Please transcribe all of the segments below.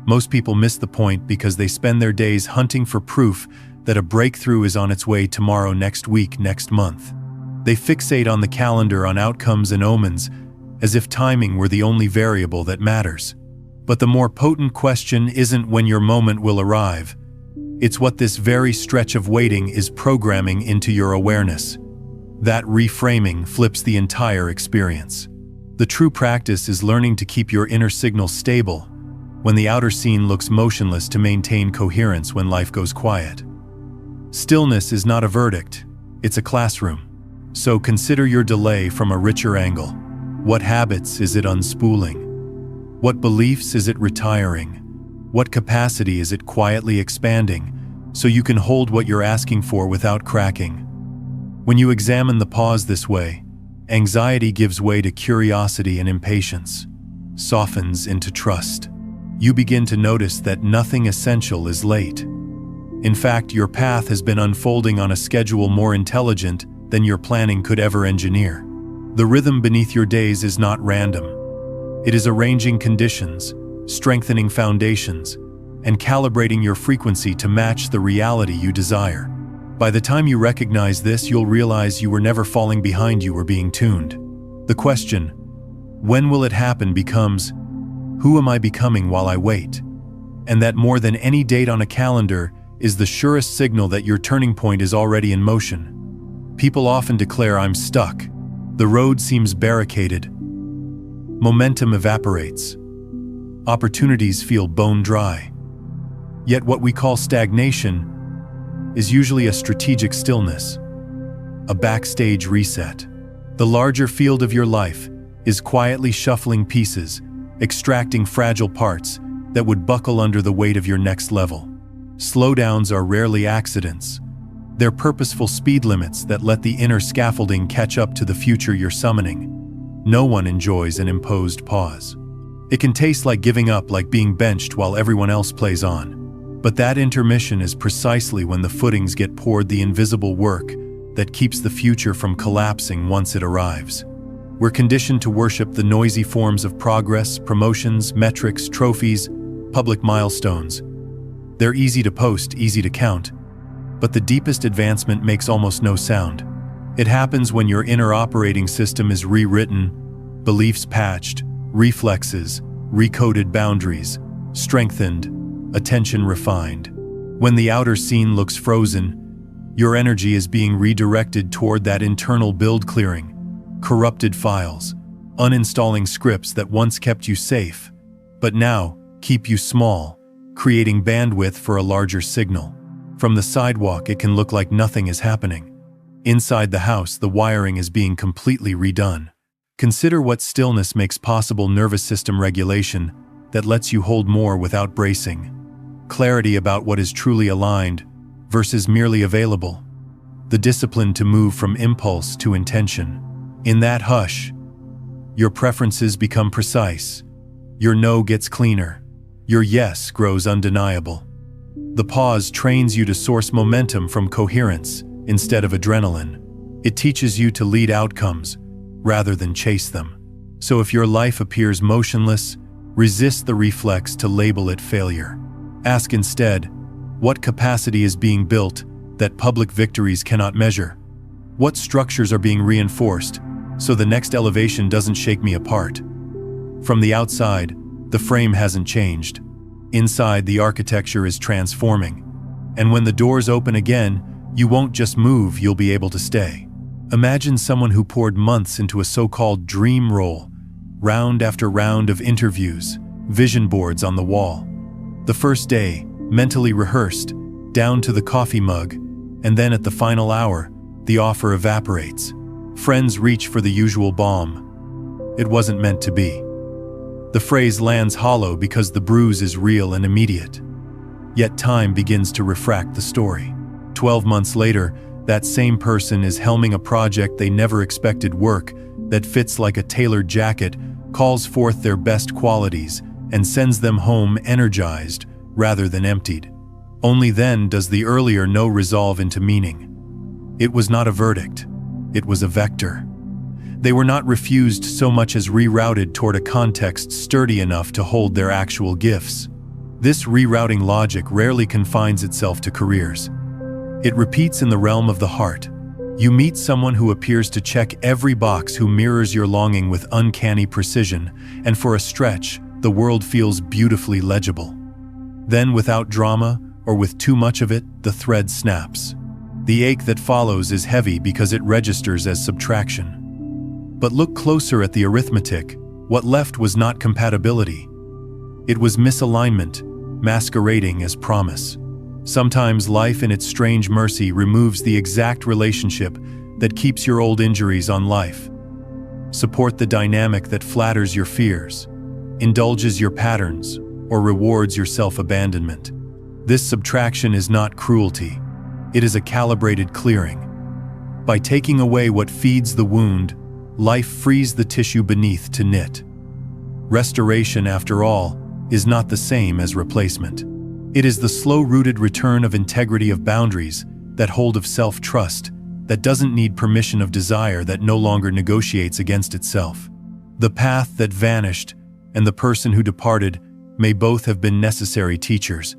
Most people miss the point because they spend their days hunting for proof that a breakthrough is on its way tomorrow, next week, next month. They fixate on the calendar, on outcomes and omens, as if timing were the only variable that matters. But the more potent question isn't when your moment will arrive. It's what this very stretch of waiting is programming into your awareness. That reframing flips the entire experience. The true practice is learning to keep your inner signal stable when the outer scene looks motionless, to maintain coherence when life goes quiet. Stillness is not a verdict, it's a classroom. So consider your delay from a richer angle. What habits is it unspooling? What beliefs is it retiring? What capacity is it quietly expanding so you can hold what you're asking for without cracking? When you examine the pause this way, anxiety gives way to curiosity and impatience, softens into trust. You begin to notice that nothing essential is late. In fact, your path has been unfolding on a schedule more intelligent than your planning could ever engineer. The rhythm beneath your days is not random. It is arranging conditions, strengthening foundations, and calibrating your frequency to match the reality you desire. By the time you recognize this, you'll realize you were never falling behind, you were being tuned. The question, when will it happen, becomes, who am I becoming while I wait? And that, more than any date on a calendar, is the surest signal that your turning point is already in motion. People often declare, "I'm stuck." The road seems barricaded. Momentum evaporates. Opportunities feel bone dry. Yet what we call stagnation is usually a strategic stillness, a backstage reset. The larger field of your life is quietly shuffling pieces, extracting fragile parts that would buckle under the weight of your next level. Slowdowns are rarely accidents. They're purposeful speed limits that let the inner scaffolding catch up to the future you're summoning. No one enjoys an imposed pause. It can taste like giving up, like being benched while everyone else plays on. But that intermission is precisely when the footings get poured, the invisible work that keeps the future from collapsing once it arrives. We're conditioned to worship the noisy forms of progress, promotions, metrics, trophies, public milestones. They're easy to post, easy to count, but the deepest advancement makes almost no sound. It happens when your inner operating system is rewritten, beliefs patched, reflexes recoded, boundaries strengthened, attention refined. When the outer scene looks frozen, your energy is being redirected toward that internal build, clearing corrupted files, uninstalling scripts that once kept you safe, but now keep you small, creating bandwidth for a larger signal. From the sidewalk, it can look like nothing is happening. Inside the house, the wiring is being completely redone. Consider what stillness makes possible: nervous system regulation that lets you hold more without bracing. Clarity about what is truly aligned versus merely available. The discipline to move from impulse to intention. In that hush, your preferences become precise. Your no gets cleaner. Your yes grows undeniable. The pause trains you to source momentum from coherence instead of adrenaline. It teaches you to lead outcomes rather than chase them. So if your life appears motionless, resist the reflex to label it failure. Ask instead, what capacity is being built that public victories cannot measure? What structures are being reinforced so the next elevation doesn't shake me apart? From the outside, the frame hasn't changed. Inside, the architecture is transforming. And when the doors open again, you won't just move, you'll be able to stay. Imagine someone who poured months into a so-called dream role, round after round of interviews, vision boards on the wall. The first day, mentally rehearsed, down to the coffee mug, and then at the final hour, the offer evaporates. Friends reach for the usual balm. It wasn't meant to be. The phrase lands hollow because the bruise is real and immediate. Yet time begins to refract the story. 12 months later, that same person is helming a project they never expected: work that fits like a tailored jacket, calls forth their best qualities, and sends them home energized rather than emptied. Only then does the earlier no resolve into meaning. It was not a verdict. It was a vector. They were not refused so much as rerouted toward a context sturdy enough to hold their actual gifts. This rerouting logic rarely confines itself to careers. It repeats in the realm of the heart. You meet someone who appears to check every box, who mirrors your longing with uncanny precision, and for a stretch, the world feels beautifully legible. Then, without drama, or with too much of it, the thread snaps. The ache that follows is heavy because it registers as subtraction. But look closer at the arithmetic. What left was not compatibility. It was misalignment, masquerading as promise. Sometimes life in its strange mercy removes the exact relationship that keeps your old injuries on life. Support the dynamic that flatters your fears, indulges your patterns, or rewards your self-abandonment. This subtraction is not cruelty. It is a calibrated clearing. By taking away what feeds the wound, life frees the tissue beneath to knit. Restoration, after all, is not the same as replacement. It is the slow-rooted return of integrity, of boundaries, that hold of self-trust, that doesn't need permission, of desire that no longer negotiates against itself. The path that vanished and the person who departed may both have been necessary teachers,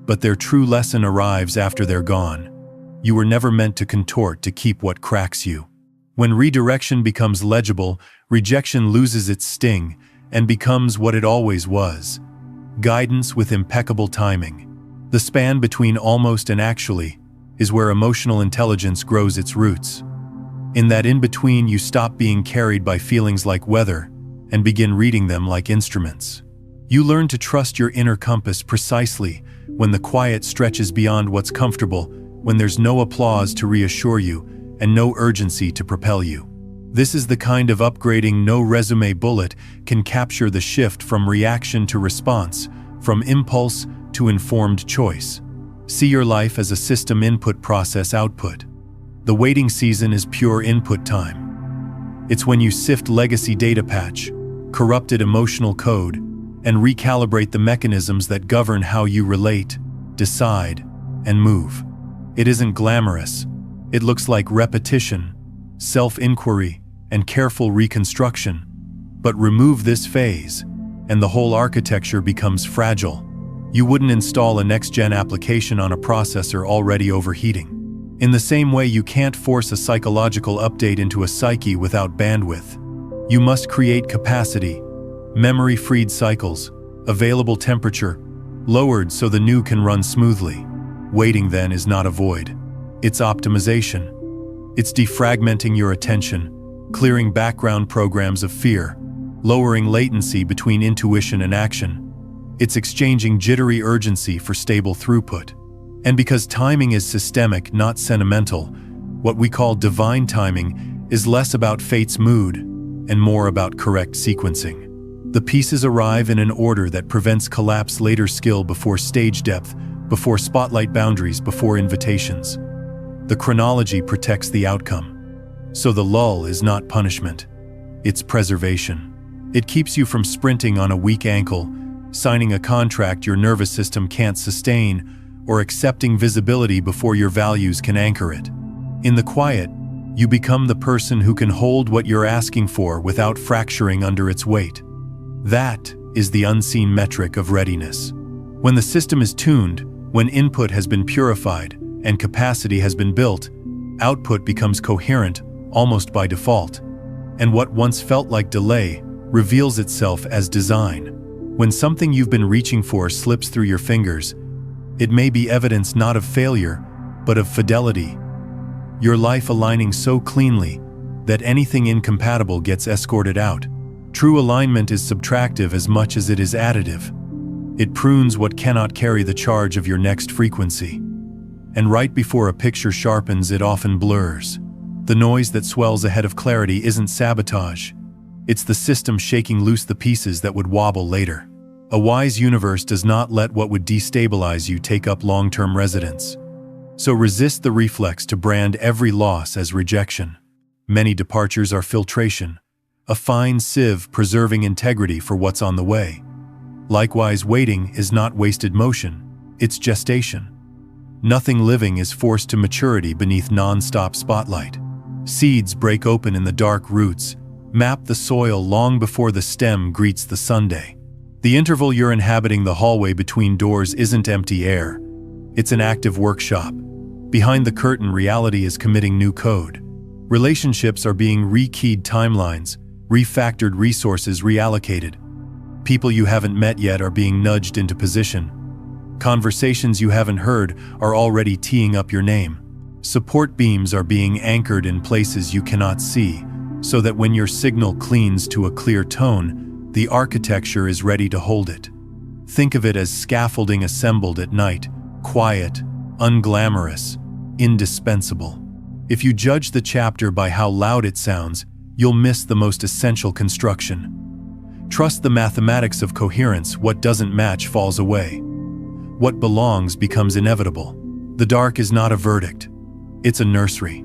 but their true lesson arrives after they're gone. You were never meant to contort to keep what cracks you. When redirection becomes legible, rejection loses its sting and becomes what it always was: guidance with impeccable timing. The span between almost and actually is where emotional intelligence grows its roots. In that in-between, you stop being carried by feelings like weather and begin reading them like instruments. You learn to trust your inner compass precisely when the quiet stretches beyond what's comfortable, when there's no applause to reassure you and no urgency to propel you. This is the kind of upgrading no resume bullet can capture: the shift from reaction to response, from impulse to informed choice. See your life as a system: input, process, output. The waiting season is pure input time. It's when you sift legacy data, patch corrupted emotional code, and recalibrate the mechanisms that govern how you relate, decide, and move. It isn't glamorous. It looks like repetition, self-inquiry, and careful reconstruction. But remove this phase, and the whole architecture becomes fragile. You wouldn't install a next-gen application on a processor already overheating. In the same way, you can't force a psychological update into a psyche without bandwidth. You must create capacity, memory-freed cycles, available temperature, lowered so the new can run smoothly. Waiting, then, is not a void. It's optimization. It's defragmenting your attention, clearing background programs of fear, lowering latency between intuition and action. It's exchanging jittery urgency for stable throughput. And because timing is systemic, not sentimental, what we call divine timing is less about fate's mood and more about correct sequencing. The pieces arrive in an order that prevents collapse: later skill before stage depth, before spotlight boundaries, before invitations. The chronology protects the outcome. So the lull is not punishment, it's preservation. It keeps you from sprinting on a weak ankle, signing a contract your nervous system can't sustain, or accepting visibility before your values can anchor it. In the quiet, you become the person who can hold what you're asking for without fracturing under its weight. That is the unseen metric of readiness. When the system is tuned, when input has been purified and capacity has been built, output becomes coherent almost by default. And what once felt like delay reveals itself as design. When something you've been reaching for slips through your fingers, it may be evidence not of failure, but of fidelity. Your life aligning so cleanly that anything incompatible gets escorted out. True alignment is subtractive as much as it is additive. It prunes what cannot carry the charge of your next frequency. And right before a picture sharpens, it often blurs. The noise that swells ahead of clarity isn't sabotage. It's the system shaking loose the pieces that would wobble later. A wise universe does not let what would destabilize you take up long-term residence. So resist the reflex to brand every loss as rejection. Many departures are filtration, a fine sieve preserving integrity for what's on the way. Likewise, waiting is not wasted motion, it's gestation. Nothing living is forced to maturity beneath non-stop spotlight. Seeds break open in the dark roots, map the soil long before the stem greets the Sunday. The interval you're inhabiting, the hallway between doors, isn't empty air. It's an active workshop. Behind the curtain, reality is committing new code. Relationships are being rekeyed, timelines, refactored, resources reallocated. People you haven't met yet are being nudged into position. Conversations you haven't heard are already teeing up your name. Support beams are being anchored in places you cannot see, so that when your signal cleans to a clear tone, the architecture is ready to hold it. Think of it as scaffolding assembled at night, quiet, unglamorous, indispensable. If you judge the chapter by how loud it sounds, you'll miss the most essential construction. Trust the mathematics of coherence. What doesn't match falls away. What belongs becomes inevitable. The dark is not a verdict. It's a nursery.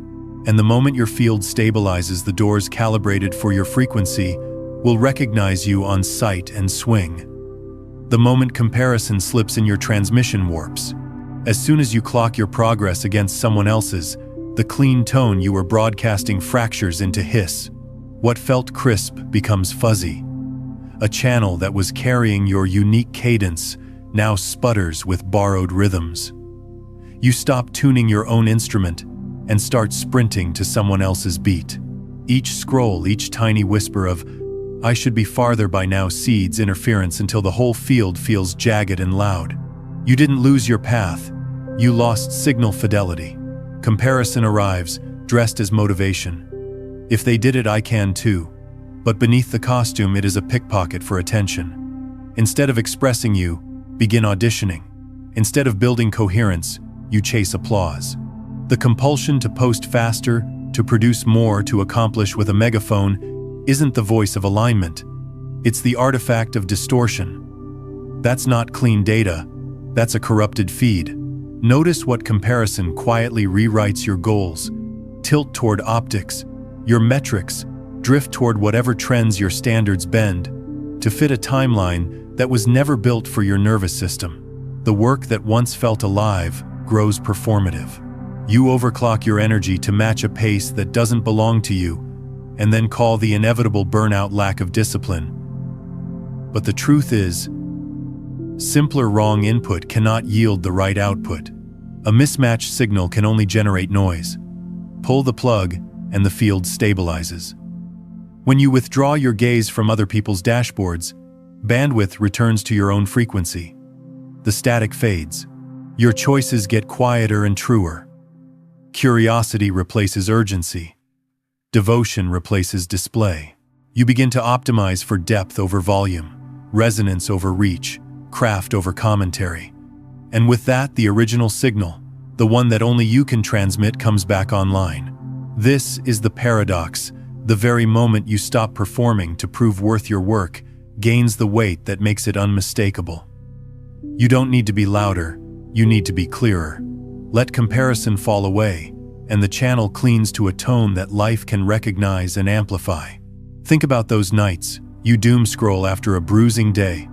And the moment your field stabilizes, the doors calibrated for your frequency will recognize you on sight and swing. The moment comparison slips and your transmission warps. As soon as you clock your progress against someone else's, the clean tone you were broadcasting fractures into hiss. What felt crisp becomes fuzzy. A channel that was carrying your unique cadence now sputters with borrowed rhythms. You stop tuning your own instrument and start sprinting to someone else's beat. Each scroll, each tiny whisper of, "I should be farther by now," seeds interference until the whole field feels jagged and loud. You didn't lose your path. You lost signal fidelity. Comparison arrives, dressed as motivation. If they did it, I can too. But beneath the costume, it is a pickpocket for attention. Instead of expressing you, begin auditioning. Instead of building coherence, you chase applause. The compulsion to post faster, to produce more, to accomplish with a megaphone isn't the voice of alignment. It's the artifact of distortion. That's not clean data. That's a corrupted feed. Notice what comparison quietly rewrites your goals. Tilt toward optics, your metrics, drift toward whatever trends your standards bend, to fit a timeline that was never built for your nervous system. The work that once felt alive grows performative. You overclock your energy to match a pace that doesn't belong to you, and then call the inevitable burnout lack of discipline. But the truth is, simpler wrong input cannot yield the right output. A mismatched signal can only generate noise. Pull the plug, and the field stabilizes. When you withdraw your gaze from other people's dashboards, bandwidth returns to your own frequency. The static fades. Your choices get quieter and truer. Curiosity replaces urgency. Devotion replaces display. You begin to optimize for depth over volume, resonance over reach, craft over commentary. And with that, the original signal, the one that only you can transmit, comes back online. This is the paradox. The very moment you stop performing to prove worth, your work gains the weight that makes it unmistakable. You don't need to be louder, you need to be clearer. Let comparison fall away, and the channel cleans to a tone that life can recognize and amplify. Think about those nights you doom scroll after a bruising day.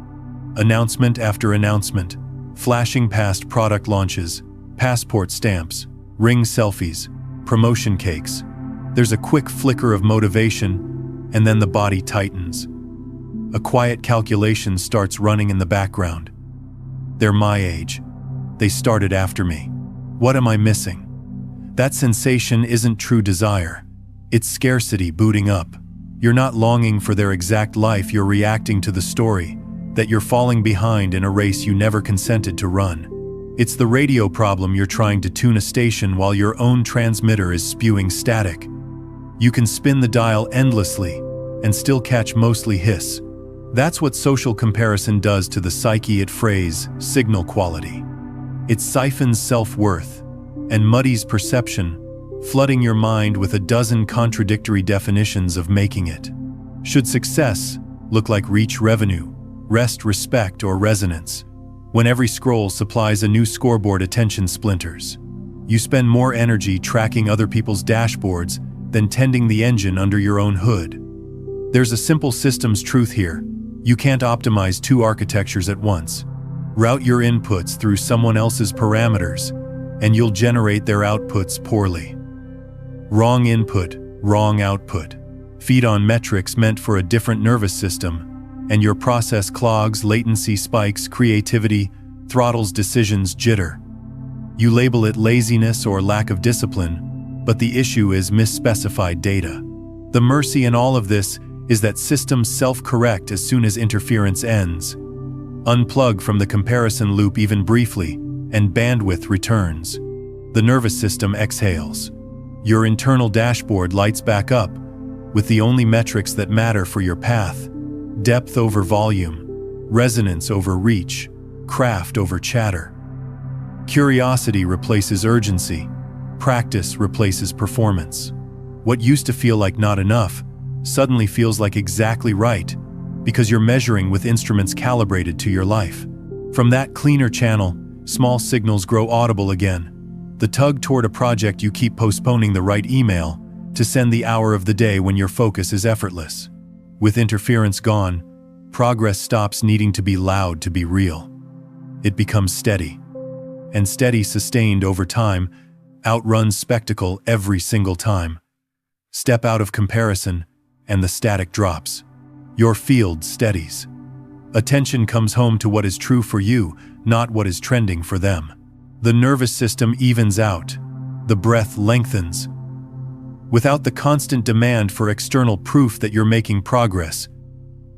Announcement after announcement, flashing past product launches, passport stamps, ring selfies, promotion cakes. There's a quick flicker of motivation, and then the body tightens. A quiet calculation starts running in the background. They're my age. They started after me. What am I missing? That sensation isn't true desire. It's scarcity booting up. You're not longing for their exact life, you're reacting to the story that you're falling behind in a race you never consented to run. It's the radio problem. You're trying to tune a station while your own transmitter is spewing static. You can spin the dial endlessly and still catch mostly hiss. That's what social comparison does to the psyche. It frays signal quality. It siphons self-worth and muddies perception, flooding your mind with a dozen contradictory definitions of making it. Should success look like reach, revenue, rest, respect, or resonance? When every scroll supplies a new scoreboard, attention splinters. You spend more energy tracking other people's dashboards than tending the engine under your own hood. There's a simple systems truth here. You can't optimize two architectures at once. Route your inputs through someone else's parameters, and you'll generate their outputs poorly. Wrong input, wrong output. Feed on metrics meant for a different nervous system, and your process clogs, latency spikes, creativity throttles decisions, jitter. You label it laziness or lack of discipline, but the issue is misspecified data. The mercy in all of this is that systems self-correct as soon as interference ends. Unplug from the comparison loop even briefly, and bandwidth returns. The nervous system exhales. Your internal dashboard lights back up, with the only metrics that matter for your path: depth over volume, resonance over reach, craft over chatter. Curiosity replaces urgency. Practice replaces performance. What used to feel like not enough suddenly feels like exactly right, because you're measuring with instruments calibrated to your life. From that cleaner channel, small signals grow audible again. The tug toward a project you keep postponing, the right email to send the hour of the day when your focus is effortless. With interference gone, progress stops needing to be loud to be real. It becomes steady. And steady, sustained over time, outruns spectacle every single time. Step out of comparison, and the static drops. Your field steadies. Attention comes home to what is true for you, not what is trending for them. The nervous system evens out. The breath lengthens. Without the constant demand for external proof that you're making progress,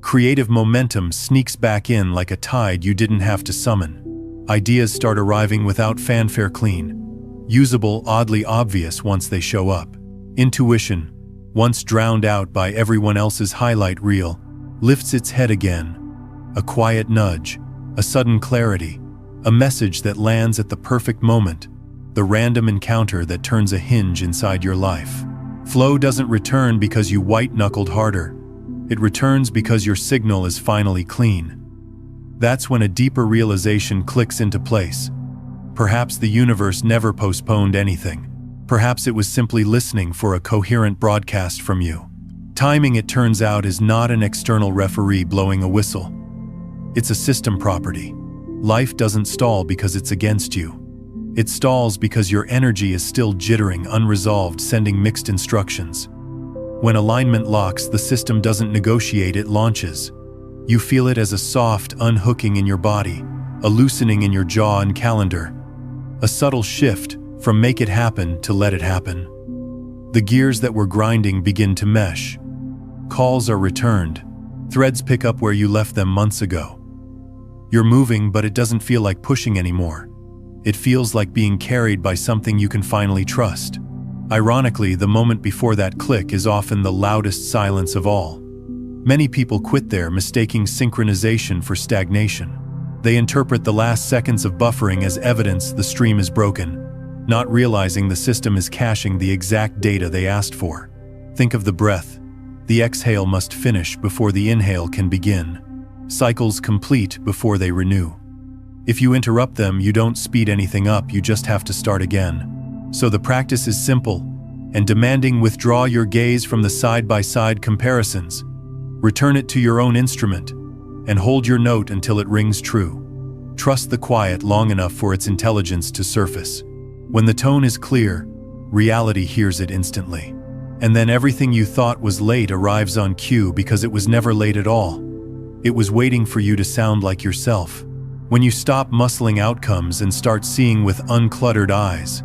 creative momentum sneaks back in like a tide you didn't have to summon. Ideas start arriving without fanfare, clean, usable, oddly obvious once they show up. Intuition, once drowned out by everyone else's highlight reel, lifts its head again. A quiet nudge, a sudden clarity, a message that lands at the perfect moment, the random encounter that turns a hinge inside your life. Flow doesn't return because you white-knuckled harder. It returns because your signal is finally clean. That's when a deeper realization clicks into place. Perhaps the universe never postponed anything. Perhaps it was simply listening for a coherent broadcast from you. Timing, it turns out, is not an external referee blowing a whistle. It's a system property. Life doesn't stall because it's against you. It stalls because your energy is still jittering, unresolved, sending mixed instructions. When alignment locks, the system doesn't negotiate, it launches. You feel it as a soft unhooking in your body, a loosening in your jaw and calendar, a subtle shift from make it happen to let it happen. The gears that were grinding begin to mesh. Calls are returned. Threads pick up where you left them months ago. You're moving, but it doesn't feel like pushing anymore. It feels like being carried by something you can finally trust. Ironically, the moment before that click is often the loudest silence of all. Many people quit there, mistaking synchronization for stagnation. They interpret the last seconds of buffering as evidence the stream is broken, not realizing the system is caching the exact data they asked for. Think of the breath. The exhale must finish before the inhale can begin. Cycles complete before they renew. If you interrupt them, you don't speed anything up, you just have to start again. So the practice is simple and demanding. Withdraw your gaze from the side-by-side comparisons. Return it to your own instrument, and hold your note until it rings true. Trust the quiet long enough for its intelligence to surface. When the tone is clear, reality hears it instantly. And then everything you thought was late arrives on cue because it was never late at all. It was waiting for you to sound like yourself. When you stop muscling outcomes and start seeing with uncluttered eyes,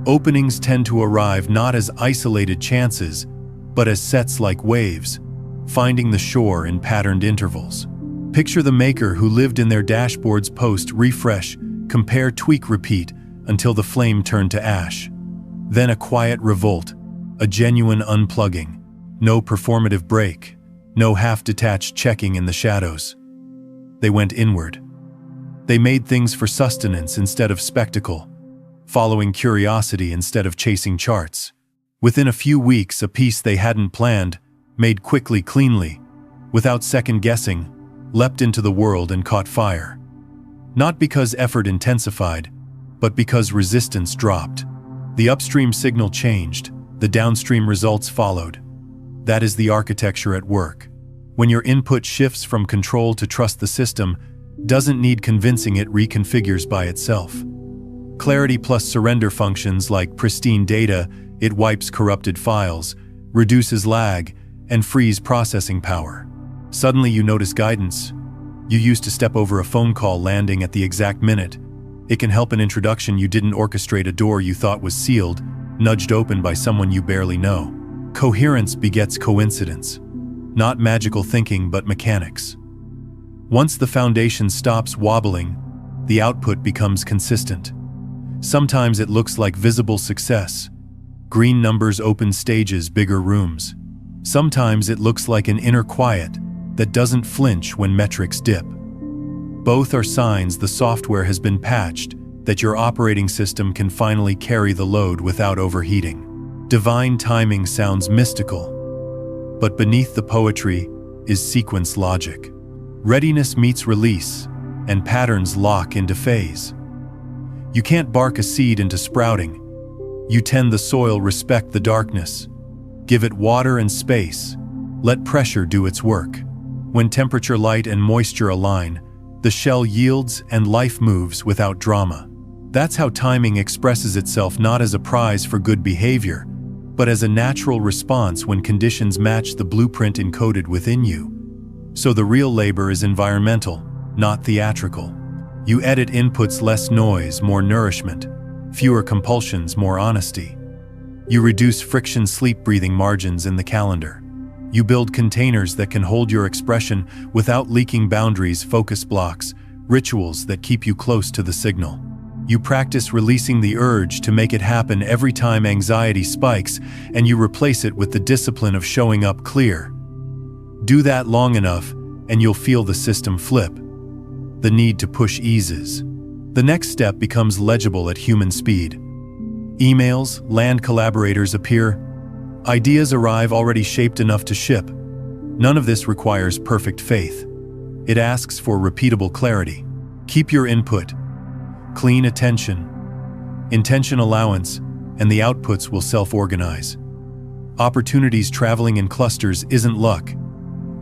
openings tend to arrive not as isolated chances, but as sets like waves, finding the shore in patterned intervals. Picture the maker who lived in their dashboard's post, refresh, compare, tweak, repeat, until the flame turned to ash. Then a quiet revolt, a genuine unplugging. No performative break, no half-detached checking in the shadows. They went inward. They made things for sustenance instead of spectacle, following curiosity instead of chasing charts. Within a few weeks, a piece they hadn't planned, made quickly, cleanly, without second-guessing, leapt into the world and caught fire. Not because effort intensified, but because resistance dropped. The upstream signal changed, the downstream results followed. That is the architecture at work. When your input shifts from control to trust, the system doesn't need convincing, it reconfigures by itself. Clarity plus surrender functions like pristine data, it wipes corrupted files, reduces lag, and frees processing power. Suddenly you notice guidance. You used to step over a phone call landing at the exact minute. It can help an introduction you didn't orchestrate, a door you thought was sealed, nudged open by someone you barely know. Coherence begets coincidence. Not magical thinking, but mechanics. Once the foundation stops wobbling, the output becomes consistent. Sometimes it looks like visible success. Green numbers, open stages, bigger rooms. Sometimes it looks like an inner quiet that doesn't flinch when metrics dip. Both are signs the software has been patched, that your operating system can finally carry the load without overheating. Divine timing sounds mystical, but beneath the poetry is sequence logic. Readiness meets release, and patterns lock into phase. You can't bark a seed into sprouting. You tend the soil, respect the darkness. Give it water and space. Let pressure do its work. When temperature, light, and moisture align, the shell yields and life moves without drama. That's how timing expresses itself, not as a prize for good behavior, but as a natural response when conditions match the blueprint encoded within you. So the real labor is environmental, not theatrical. You edit inputs, less noise, more nourishment. Fewer compulsions, more honesty. You reduce friction, sleep, breathing margins in the calendar. You build containers that can hold your expression without leaking boundaries, focus blocks, rituals that keep you close to the signal. You practice releasing the urge to make it happen every time anxiety spikes, and you replace it with the discipline of showing up clear. Do that long enough, and you'll feel the system flip. The need to push eases. The next step becomes legible at human speed. Emails, land collaborators appear. Ideas arrive already shaped enough to ship. None of this requires perfect faith. It asks for repeatable clarity. Keep your input, clean attention, intention allowance, and the outputs will self-organize. Opportunities traveling in clusters isn't luck.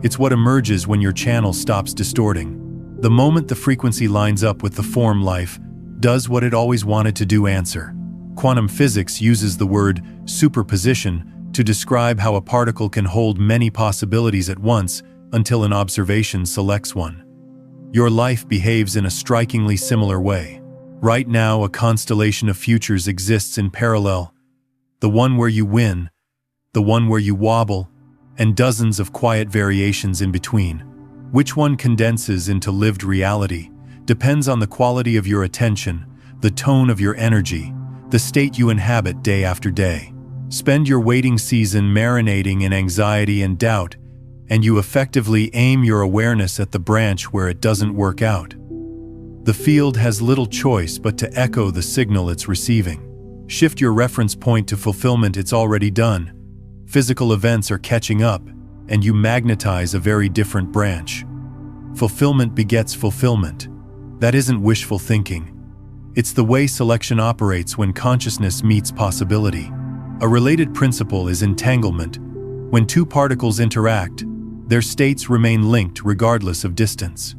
It's what emerges when your channel stops distorting. The moment the frequency lines up with the form, life does what it always wanted to do. Answer. Quantum physics uses the word superposition to describe how a particle can hold many possibilities at once until an observation selects one. Your life behaves in a strikingly similar way. Right now, a constellation of futures exists in parallel. The one where you win, the one where you wobble, and dozens of quiet variations in between. Which one condenses into lived reality depends on the quality of your attention, the tone of your energy, the state you inhabit day after day. Spend your waiting season marinating in anxiety and doubt, and you effectively aim your awareness at the branch where it doesn't work out. The field has little choice but to echo the signal it's receiving. Shift your reference point to fulfillment. It's already done. Physical events are catching up, and you magnetize a very different branch. Fulfillment begets fulfillment. That isn't wishful thinking. It's the way selection operates when consciousness meets possibility. A related principle is entanglement. When two particles interact, their states remain linked regardless of distance.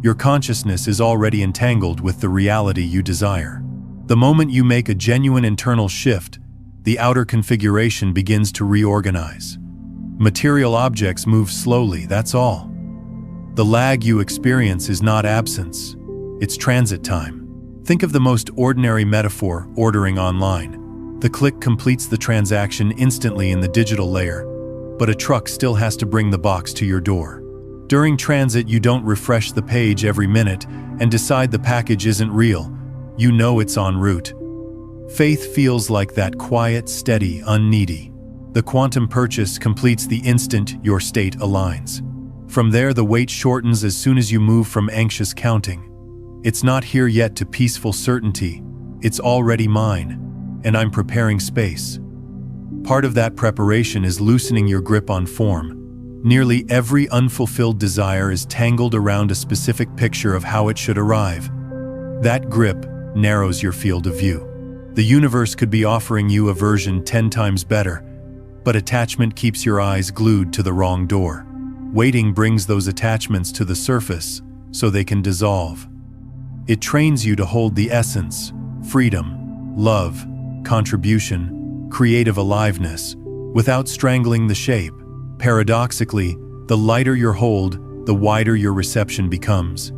Your consciousness is already entangled with the reality you desire. The moment you make a genuine internal shift, the outer configuration begins to reorganize. Material objects move slowly, that's all. The lag you experience is not absence, it's transit time. Think of the most ordinary metaphor, ordering online. The click completes the transaction instantly in the digital layer, but a truck still has to bring the box to your door. During transit, you don't refresh the page every minute and decide the package isn't real. You know it's en route. Faith feels like that, quiet, steady, unneedy. The quantum purchase completes the instant your state aligns. From there, the wait shortens as soon as you move from anxious counting. It's not here yet to peaceful certainty. It's already mine, and I'm preparing space. Part of that preparation is loosening your grip on form. Nearly every unfulfilled desire is tangled around a specific picture of how it should arrive. That grip narrows your field of view. The universe could be offering you a version 10 times better, but attachment keeps your eyes glued to the wrong door. Waiting brings those attachments to the surface so they can dissolve. It trains you to hold the essence, freedom, love, contribution, creative aliveness, without strangling the shape. Paradoxically, The lighter your hold, the wider your reception becomes.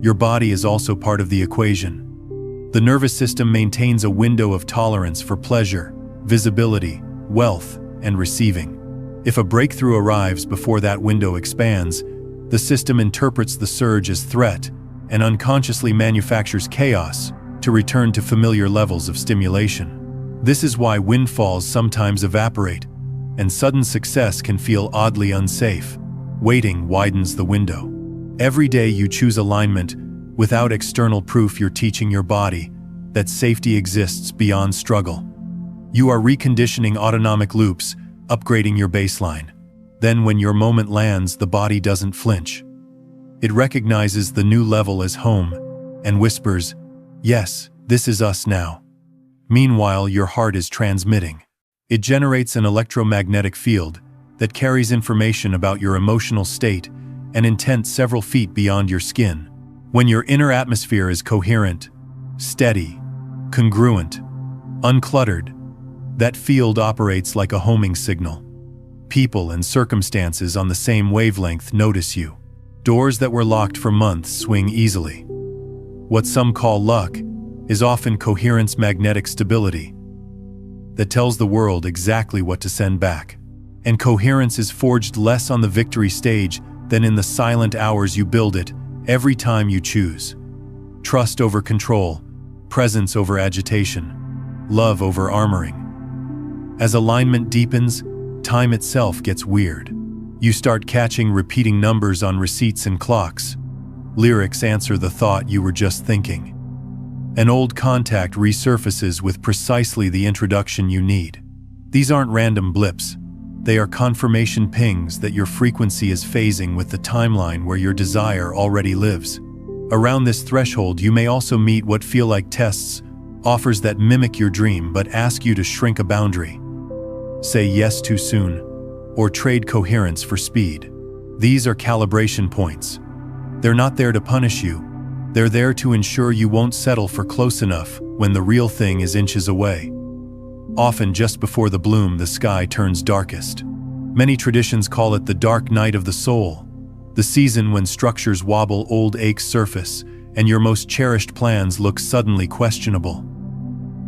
Your body is also part of the equation. The nervous system maintains a window of tolerance for pleasure, visibility, wealth, and receiving. If a breakthrough arrives before that window expands, the system interprets the surge as threat and unconsciously manufactures chaos to return to familiar levels of stimulation. This is why windfalls sometimes evaporate, and sudden success can feel oddly unsafe. Waiting widens the window. Every day you choose alignment, without external proof you're teaching your body that safety exists beyond struggle. You are reconditioning autonomic loops, upgrading your baseline. Then when your moment lands, the body doesn't flinch. It recognizes the new level as home and whispers, "Yes, this is us now." Meanwhile, your heart is transmitting. It generates an electromagnetic field that carries information about your emotional state and intent several feet beyond your skin. When your inner atmosphere is coherent, steady, congruent, uncluttered, that field operates like a homing signal. People and circumstances on the same wavelength notice you. Doors that were locked for months swing easily. What some call luck is often coherence, magnetic stability that tells the world exactly what to send back. And coherence is forged less on the victory stage than in the silent hours you build it every time you choose. Trust over control, presence over agitation, love over armoring. As alignment deepens, time itself gets weird. You start catching repeating numbers on receipts and clocks. Lyrics answer the thought you were just thinking. An old contact resurfaces with precisely the introduction you need. These aren't random blips. They are confirmation pings that your frequency is phasing with the timeline where your desire already lives. Around this threshold, you may also meet what feel like tests, offers that mimic your dream but ask you to shrink a boundary. Say yes too soon, or trade coherence for speed. These are calibration points. They're not there to punish you. They're there to ensure you won't settle for close enough when the real thing is inches away. Often just before the bloom, the sky turns darkest. Many traditions call it the dark night of the soul, the season when structures wobble, old aches surface, and your most cherished plans look suddenly questionable.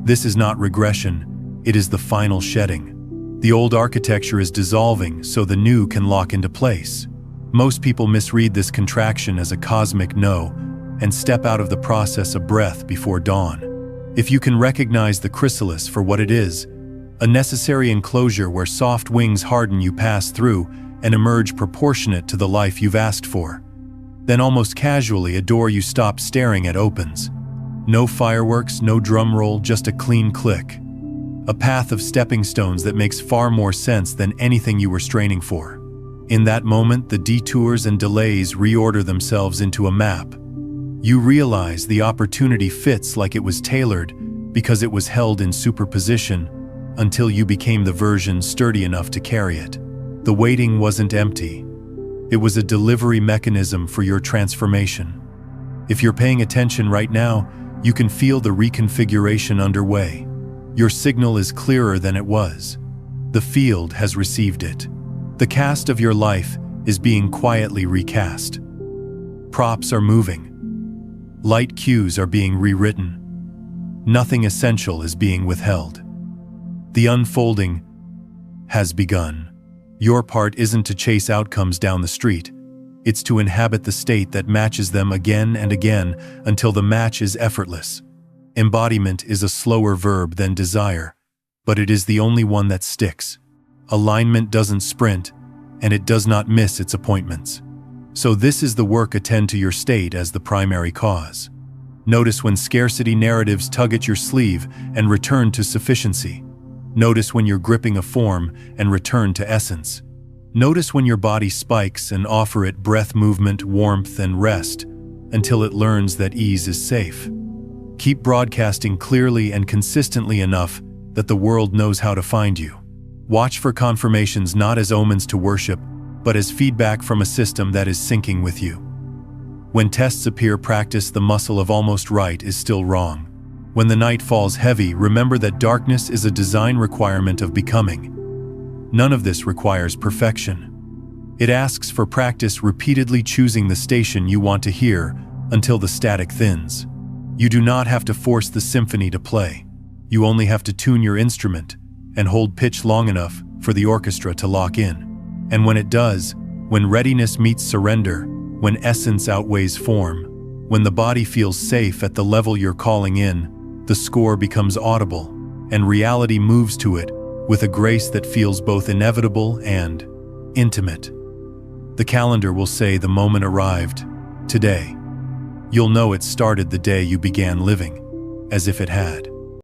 This is not regression, it is the final shedding. The old architecture is dissolving so the new can lock into place. Most people misread this contraction as a cosmic no and step out of the process a breath before dawn. If you can recognize the chrysalis for what it is, a necessary enclosure where soft wings harden, you pass through and emerge proportionate to the life you've asked for. Then almost casually, a door you stopped staring at opens. No fireworks, no drum roll, just a clean click. A path of stepping stones that makes far more sense than anything you were straining for. In that moment, the detours and delays reorder themselves into a map. You realize the opportunity fits like it was tailored because it was held in superposition until you became the version sturdy enough to carry it. The waiting wasn't empty. It was a delivery mechanism for your transformation. If you're paying attention right now, you can feel the reconfiguration underway. Your signal is clearer than it was. The field has received it. The cast of your life is being quietly recast. Props are moving. Light cues are being rewritten. Nothing essential is being withheld. The unfolding has begun. Your part isn't to chase outcomes down the street. It's to inhabit the state that matches them again and again until the match is effortless. Embodiment is a slower verb than desire, but it is the only one that sticks. Alignment doesn't sprint, and it does not miss its appointments. So this is the work: attend to your state as the primary cause. Notice when scarcity narratives tug at your sleeve and return to sufficiency. Notice when you're gripping a form and return to essence. Notice when your body spikes and offer it breath, movement, warmth, and rest until it learns that ease is safe. Keep broadcasting clearly and consistently enough that the world knows how to find you. Watch for confirmations not as omens to worship, but as feedback from a system that is syncing with you. When tests appear, practice the muscle of almost right is still wrong. When the night falls heavy, remember that darkness is a design requirement of becoming. None of this requires perfection. It asks for practice repeatedly choosing the station you want to hear until the static thins. You do not have to force the symphony to play. You only have to tune your instrument and hold pitch long enough for the orchestra to lock in. And when it does, when readiness meets surrender, when essence outweighs form, when the body feels safe at the level you're calling in, the score becomes audible, and reality moves to it with a grace that feels both inevitable and intimate. The calendar will say the moment arrived, today. You'll know it started the day you began living, as if it had.